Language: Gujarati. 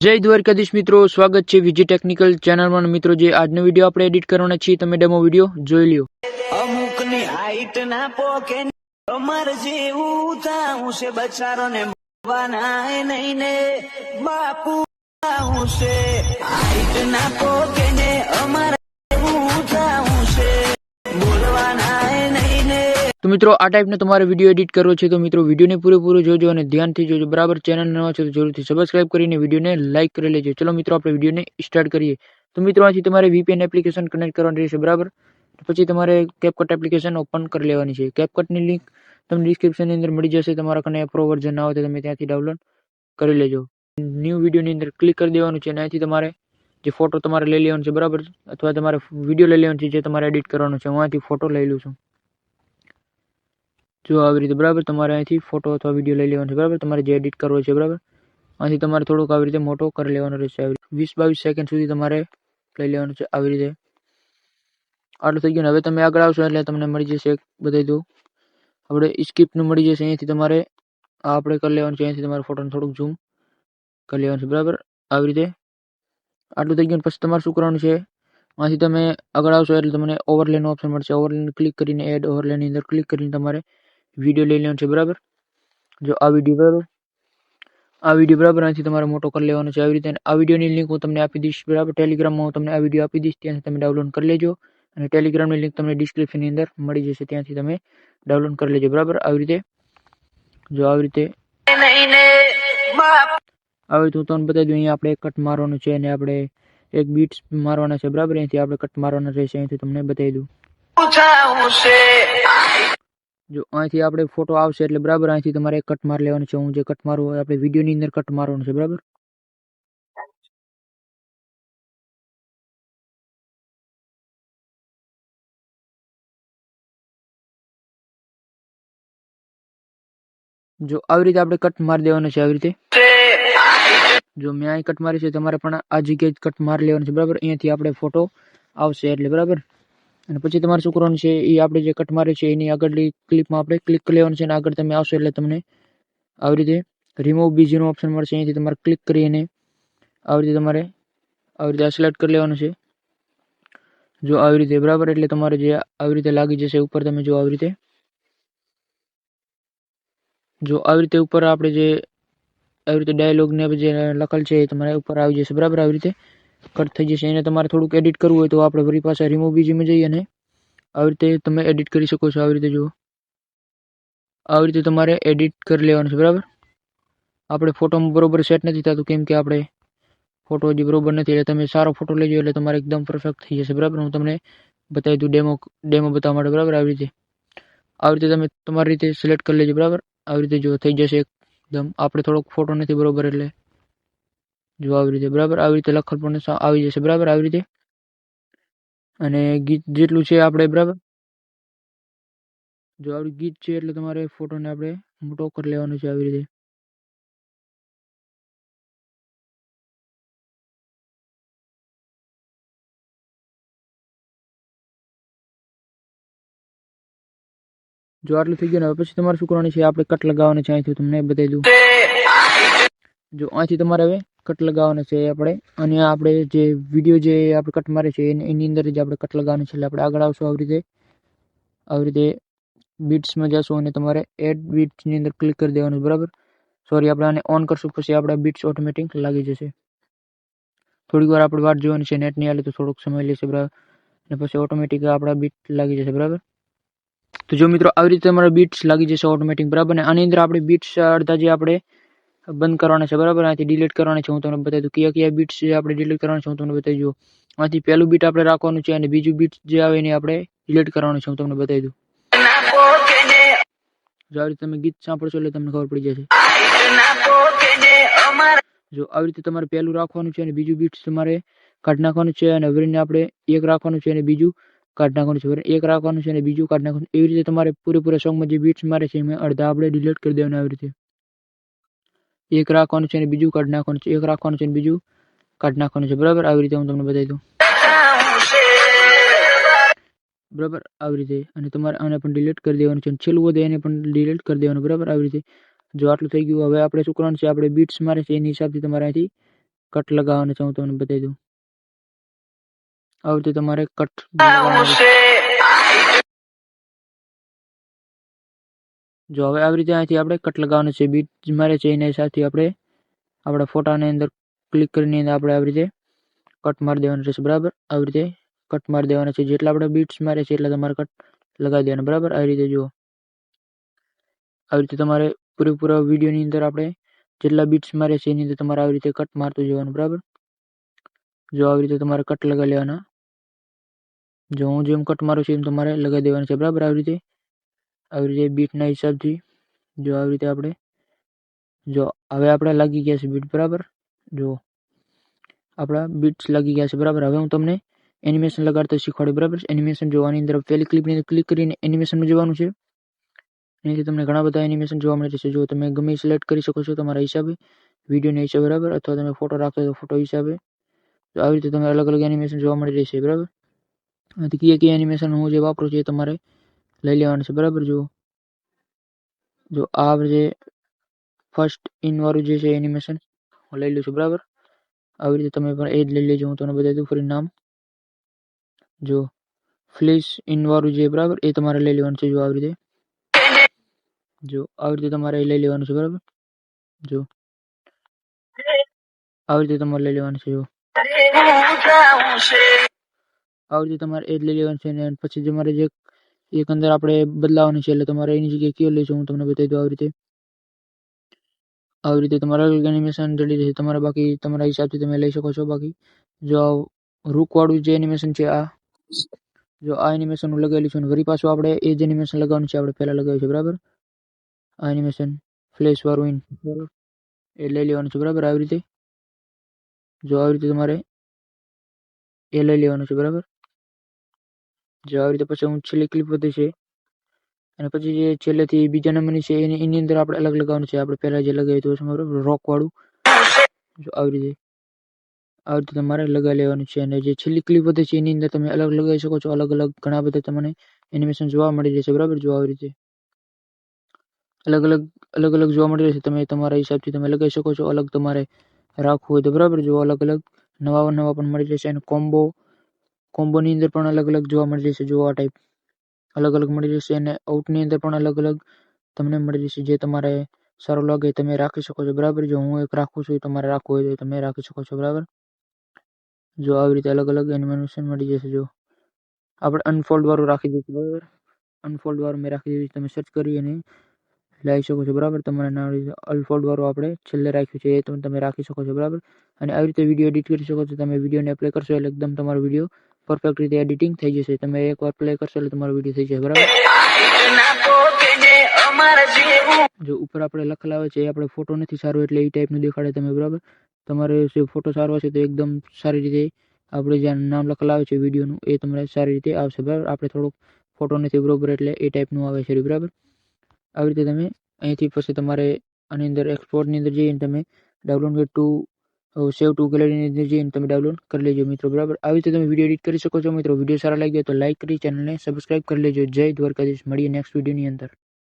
જય દ્વારકાધીશ મિત્રો, સ્વાગત છે વિજય ટેકનિકલ ચેનલમાં. મિત્રો, જે આજનો વિડીયો આપણે એડિટ કરવાના છીએ, તમે ડેમો વિડીયો જોઈ લ્યો. અમુકની હાઈટ ના પોકે અમર જેવું થાઉં છે બચારો ને બનાય નહીં ને બાપુ થાઉં છે હાઈટ ના પોકે ને અમર જેવું થાઉં છે બોલવાના નહીં ને. તો મિત્રો, આ ટાઈપનો તમારે વિડીયો એડિટ કરવો છે તો મિત્રો વિડીયોને પૂરેપૂરો જોજો અને ધ્યાનથી જોજો. બરાબર, ચેનલ નવા છે તો જરૂરથી સબસ્ક્રાઇબ કરીને વિડીયોને લાઇક કરી લેજો. ચલો મિત્રો, આપણે વિડીયોને સ્ટાર્ટ કરીએ. તો મિત્રો, અહીંથી તમારે VPN એપ્લિકેશન કનેક્ટ કરવાની રહેશે. બરાબર, પછી તમારે CapCut એપ્લિકેશન ઓપન કરી લેવાની છે. CapCutની લિંક તમને ડિસ્ક્રિપ્શનની અંદર મળી જશે. તમારા કને પ્રો વર્ઝન ના હોય તો તમે ત્યાંથી ડાઉનલોડ કરી લેજો. ન્યૂ વિડીયોની અંદર ક્લિક કરી દેવાનું છે અને અહીંથી તમારે જે ફોટો તમારે લઈ લેવાનો છે. બરાબર, અથવા તમારે વિડીયો લઈ લેવાનો છે જે તમારે એડિટ કરવાનો છે. હું અહીંથી ફોટો લઈ લઉં છું. જો આવી રીતે. બરાબર, તમારે અહીંથી ફોટો અથવા વિડીયો લઈ લેવાનો છે. બરાબર, તમારે જે એડિટ કરવો છે. બરાબર, અહીંથી તમારે થોડુંક આવી રીતે મોટો કરી લેવાનો રહેશે. આવી 20-22 સેકન્ડ સુધી તમારે લઈ લેવાનું છે. આવી રીતે આટલું થઈ ગયું ને. હવે તમે આગળ આવશો એટલે તમને મળી જશે એક બતાવી દઉં. આપણે સ્કીપનું મળી જશે. અહીંથી તમારે આપણે કરી લેવાનું છે. અહીંથી તમારે ફોટોને થોડુંક ઝૂમ કરી લેવાનું છે. બરાબર, આવી રીતે આટલું થઈ ગયું. પછી તમારે શું કરવાનું છે, અહીંથી તમે આગળ આવશો એટલે તમને ઓવરલેનું ઓપ્શન મળશે. ઓવરલેને ક્લિક કરીને એડ ઓવરલેની અંદર ક્લિક કરીને તમારે વિડીયો લઈ લેવાનો છે. બરાબર, જો આ વિડીયો. બરાબર, અહીંથી તમારે મોટો કરી લેવાનો છે. આવી રીતે આ વિડીયોની લિંક હું તમને આપી દઈશ. બરાબર, ટેલિગ્રામમાં હું તમને આ વિડીયો આપી દઈશ, ત્યાંથી તમે ડાઉનલોડ કરી લેજો. અને ટેલિગ્રામની લિંક તમને ડિસ્ક્રિપ્શનની અંદર મળી જશે, ત્યાંથી તમે ડાઉનલોડ કરી લેજો. બરાબર, આવી રીતે જો આવી રીતે હું તમને બતાવી દઉં. અહીંયા આપણે એક કટ મારવાનું છે અને આપણે એક બીટ્સ મારવાના છે. બરાબર, અહીંથી આપણે કટ મારવાના રહેશે. અહીંથી તમને બતાવી દઉં. જો અહીંથી આપણે ફોટો આવશે એટલે બરાબર અહીંથી તમારે કટ માર લેવાનું છે. હું જે કટ મારું હોય આપણે વિડીયોની અંદર કટ મારવાનું છે. બરાબર, જો આવી રીતે આપણે કટ મારી દેવાનું છે. આવી રીતે જો મેં અહીં કટ મારી છે, તમારે પણ આ જગ્યાએ જ કટ મારી લેવાનું છે. બરાબર, અહીંયાથી આપણે ફોટો આવશે એટલે. બરાબર, અને પછી તમારે શું કરવાનું છે, એ આપણે જે કટ મારે છે એની આગળની ક્લિપમાં આપણે ક્લિક કરી લેવાનું છે. અને આગળ તમે આવશો એટલે તમને આવી રીતે રિમૂવ બીજીનો ઓપ્શન મળશે. અહીંથી તમારે ક્લિક કરીને આવી રીતે તમારે આવી રીતે સિલેક્ટ કરી લેવાનું છે. જો આવી રીતે. બરાબર, એટલે તમારે જે આવી રીતે લાગી જશે ઉપર. તમે જો આવી રીતે ઉપર આપણે જે આવી રીતે ડાયલોગ ને જે લખેલ છે એ તમારે ઉપર આવી જશે. બરાબર, આવી રીતે કટ થઈ જશે. એને તમારે થોડુંક એડિટ કરવું હોય તો આપણે ફરી પાછા રિમૂવ બીજીમાં જઈએ અને આવી રીતે તમે એડિટ કરી શકો છો. આવી રીતે જુઓ, આવી રીતે તમારે એડિટ કરી લેવાનું છે. બરાબર, આપણે ફોટોમાં બરોબર સેટ નથી થતું કેમ કે આપણે ફોટો હજી બરોબર નથી. એટલે તમે સારો ફોટો લેજો એટલે તમારે એકદમ પરફેક્ટ થઈ જશે. બરાબર, હું તમને બતાવી દઉં ડેમો બતાવવા માટે. બરાબર, આવી રીતે તમે તમારી રીતે સિલેક્ટ કરી લેજો. બરાબર, આવી રીતે જો થઈ જશે એકદમ. આપણે થોડોક ફોટો નથી બરોબર એટલે જો આવી રીતે. બરાબર, આવી રીતે લખલ પણ આવી જશે. બરાબર, આવી રીતે. અને ગીત જેટલું છે આપણે. બરાબર, જો આવડું ગીત છે એટલે તમારે ફોટોને આપણે મોટો કરી લેવાનો છે. આવી રીતે જો આટલું થઈ ગયું ને. હવે પછી તમારે શું કરવાનું છે, આપણે કટ લગાવવાનું છે. અહીંથી તમને બતાવી દઉં. જો અહીંથી તમારે હવે કટ લગાવવાના છે આપણે. અને આપણે જે વિડીયો જે આપણે કટ મારે છે એની અંદર જ આપણે કટ લગાવવાનું છે. એટલે આપણે આગળ આવશું. આવી રીતે બીટ્સમાં જશું અને તમારે એડ બીટ્સની અંદર ક્લિક કરી દેવાનું. બરાબર, સોરી, આપણે આને ઓન કરશું પછી આપણા બીટ્સ ઓટોમેટિક લાગી જશે. થોડીક વાર આપણે વાટ જોવાની છે. નેટ નહીં હાલે તો થોડોક સમય લેશે. બરાબર, અને પછી ઓટોમેટિક આપણા બીટ લાગી જશે. બરાબર, તો જો મિત્રો આવી રીતે તમારા બીટ્સ લાગી જશે ઓટોમેટિક. બરાબર, અને આની અંદર આપણે બીટ્સ અડધા જે આપણે બંધ કરવાના છે. બરાબર, અહીંથી ડિલીટ કરવાના છે. હું તમને બતાવી દઉં કયા બીટ્સ આપણે ડિલીટ કરવાના છે. હું તમને બતાવી દઉં. આથી પહેલું બીટ આપણે રાખવાનું છે અને બીજું બીટ જે આવે એને આપણે ડિલીટ કરવાનું છે. હું તમને બતાવી દઉં. જો આવી રીતે તમે ગીત સાંભળશો એટલે તમને ખબર પડી જશે. જો આવી રીતે તમારે પહેલું રાખવાનું છે અને બીજું બીટ તમારે કાઢી નાખવાનું છે. અને વરીને આપણે એક રાખવાનું છે અને બીજું કાઢી નાખવાનું છે. એક રાખવાનું છે અને બીજું કાઢી નાખવાનું. એવી રીતે તમારે પૂરેપૂરા સોંગમાં જે બીટ્સ મારે છે એમાં અડધા આપણે ડિલીટ કરી દેવાના. આવી રીતે એક રાખવાનું છે અને બીજું કાઢી નાખવાનું છે. એક રાખવાનું છે અને બીજું કાઢી નાખવાનું છે. બરાબર, આવી રીતે હું તમને બતાવી દઉં. બરાબર, આવી રીતે. અને તમારે આને પણ ડિલીટ કરી દેવાનું છે. છેલ્લું વધે એને પણ ડિલીટ કરી દેવાનું. બરાબર, આવી રીતે. જો આટલું થઈ ગયું હવે આપણે શું કરવાનું છે, આપણે બીટ્સ મારે છે એની હિસાબથી તમારે અહીંથી કટ લગાવવાનો છે હું તમને બતાવી દઉં. આવી રીતે તમારે કટ લગાવવાનો છે. જો હવે આવી રીતે અહીંથી આપણે કટ લગાવવાનો છે. બીટ મારે છે એના સાથે આપણે આપણા ફોટાની અંદર ક્લિક કરીને આપણે આવી રીતે કટ મારી દેવાનું રહેશે. બરાબર, આવી રીતે કટ મારી દેવાના છે. જેટલા આપણે બીટ્સ મારે છે એટલા તમારે કટ લગાવી દેવાના. બરાબર, આવી રીતે જુઓ. આવી રીતે તમારે પૂરેપૂરા વિડીયોની અંદર આપણે જેટલા બીટ્સ મારે છે એની અંદર તમારે આવી રીતે કટ મારતું જવાનું. બરાબર, જો આવી રીતે તમારે કટ લગાવી લેવાના. જો હું જેમ કટ મારું છું એમ તમારે લગાવી દેવાનું છે. બરાબર, આવી રીતે બીટના હિસાબથી જો આવી રીતે આપણે જો હવે આપણે લાગી ગયા છે બીટ. બરાબર, જો આપણા બીટ્સ લાગી ગયા છે. બરાબર, હવે હું તમને એનિમેશન લગાડતો શીખવાડું. બરાબર, એનિમેશન જોવાની અંદર પહેલી ક્લિપની અંદર ક્લિક કરીને એનિમેશનમાં જવાનું છે. એનાથી તમને ઘણા બધા એનિમેશન જોવા મળે છે. જો તમે ગમે સિલેક્ટ કરી શકો છો તમારા હિસાબે, વિડીયોના હિસાબે. બરાબર, અથવા તમે ફોટો રાખો તો ફોટો હિસાબે. તો આવી રીતે તમે અલગ અલગ એનિમેશન જોવા મળી રહેશે. બરાબર, આથી કયા એનિમેશન હું જે વાપરું છું એ તમારે લઈ લેવાનું છે. બરાબર, જો આ જે ફર્સ્ટ ઇન વાળું જે છે એનિમેશન હું લઈ લઉં છું. બરાબર, આવી રીતે તમે પણ એ જ લઈ લેજો. હું તમને બતાવી દઉં ફરી નામ. જો ફ્લેશ ઇન વાળું જે બરાબર એ તમારે લઈ લેવાનું છે. જો આવી રીતે તમારે લઈ લેવાનું છે. બરાબર, જો આવી રીતે તમારે લઈ લેવાનું છે. જો આવી રીતે તમારે એ જ લઈ લેવાનું છે. અને પછી તમારે જે એક અંદર આપણે બદલાવાનું છે એટલે તમારે એની જગ્યાએ કયો લઈશું હું તમને બતાવી દઉં. આવી રીતે તમારા એનિમેશન રેડી રહેશે. તમારે બાકી તમારા હિસાબથી તમે લઈ શકો છો. બાકી જો રૂકવાળું જે એનિમેશન છે આ એનિમેશન હું લગાવેલું છે. વળી પાછું આપણે એ જ એનિમેશન લગાવવાનું છે. આપણે પહેલાં લગાવ્યું છે. બરાબર, આ એનિમેશન ફ્લેશ વાળું ઇન બરાબર એ લઈ લેવાનું છે. બરાબર, આવી રીતે જો આવી રીતે તમારે એ લઈ લેવાનું છે. બરાબર, જો આવી રીતે પછી હું છેલ્લી ક્લિપ વધી છે અને પછી જે છેલ્લેથી બીજા નંબરની છે એની અંદર આપણે અલગ લગાવવાનું છે. આપણે પહેલાં જે લગાવ્યું હતું બરાબર રોકવાળું, જો આવી રીતે તમારે લગાવી લેવાનું છે. અને જે છેલ્લી ક્લિપ વધે છે એની અંદર તમે અલગ લગાવી શકો છો. અલગ અલગ ઘણા બધા તમને એનિમેશન જોવા મળી રહેશે. બરાબર, જો આવી રીતે અલગ અલગ જોવા મળી રહેશે. તમે તમારા હિસાબથી તમે લગાવી શકો છો. અલગ તમારે રાખવું હોય તો. બરાબર, જો અલગ અલગ નવા પણ મળી રહેશે. અને કોમ્બોની અંદર પણ અલગ અલગ જોવા મળી રહેશે. જો આ ટાઈપ અલગ અલગ મળી રહેશે. અને આઉટની અંદર પણ અલગ અલગ તમને મળી રહેશે. જે તમારે સારું લાગે તમે રાખી શકો છો. બરાબર, જો હું એક રાખું છું તમારે રાખવું હોય તો તમે રાખી શકો છો. બરાબર, જો આવી રીતે અલગ અલગ એનિમેશન મળી જશે. જો આપણે અનફોલ્ડ વાળું રાખી દઈશું. બરાબર, અનફોલ્ડ વાળું મેં રાખી દીધું. તમે સર્ચ કરી અને લઈ શકો છો. બરાબર, તમારે અનફોલ્ડ વાળું આપણે છેલ્લે રાખ્યું છે એ તમે રાખી શકો છો. બરાબર, અને આવી રીતે વિડીયો એડિટ કરી શકો છો. તમે વિડીયોને એપ્લે કરશો એટલે એકદમ તમારો વિડીયો પરફેક્ટ રીતે એડિટિંગ થઈ જશે. તમે એકવાર પ્લે કરશો એટલે તમારો વિડીયો થઈ જશે. બરાબર, જો ઉપર આપણે લખેલા હોય છે એ આપણે ફોટો નથી સારો એટલે એ ટાઈપનું દેખાડે તમે. બરાબર, તમારે જે ફોટો સારો હશે તો એકદમ સારી રીતે આપણે જ્યાં નામ લખેલા આવે છે વિડીયોનું એ તમારે સારી રીતે આવશે. બરાબર, આપણે થોડોક ફોટો નથી બરોબર એટલે એ ટાઈપનું આવે છે. બરાબર, આવી રીતે તમે અહીંથી પછી તમારે આની અંદર એક્સપોર્ટની અંદર જઈને તમે ડાઉનલોડ ટુ સેવ ટુ ગેલેરીની અંદર જઈને તમે ડાઉનલોડ કરી લેજો મિત્રો. બરાબર, આવી રીતે તમે વિડીયો એડિટ કરી શકો છો મિત્રો. વિડીયો સારા લાગ્યો તો લાઈક કરી ચેનલને સબસ્ક્રાઈબ કરી લેજો. જય દ્વારકાધીશ. મળીએ નેક્સ્ટ વિડીયોની અંદર.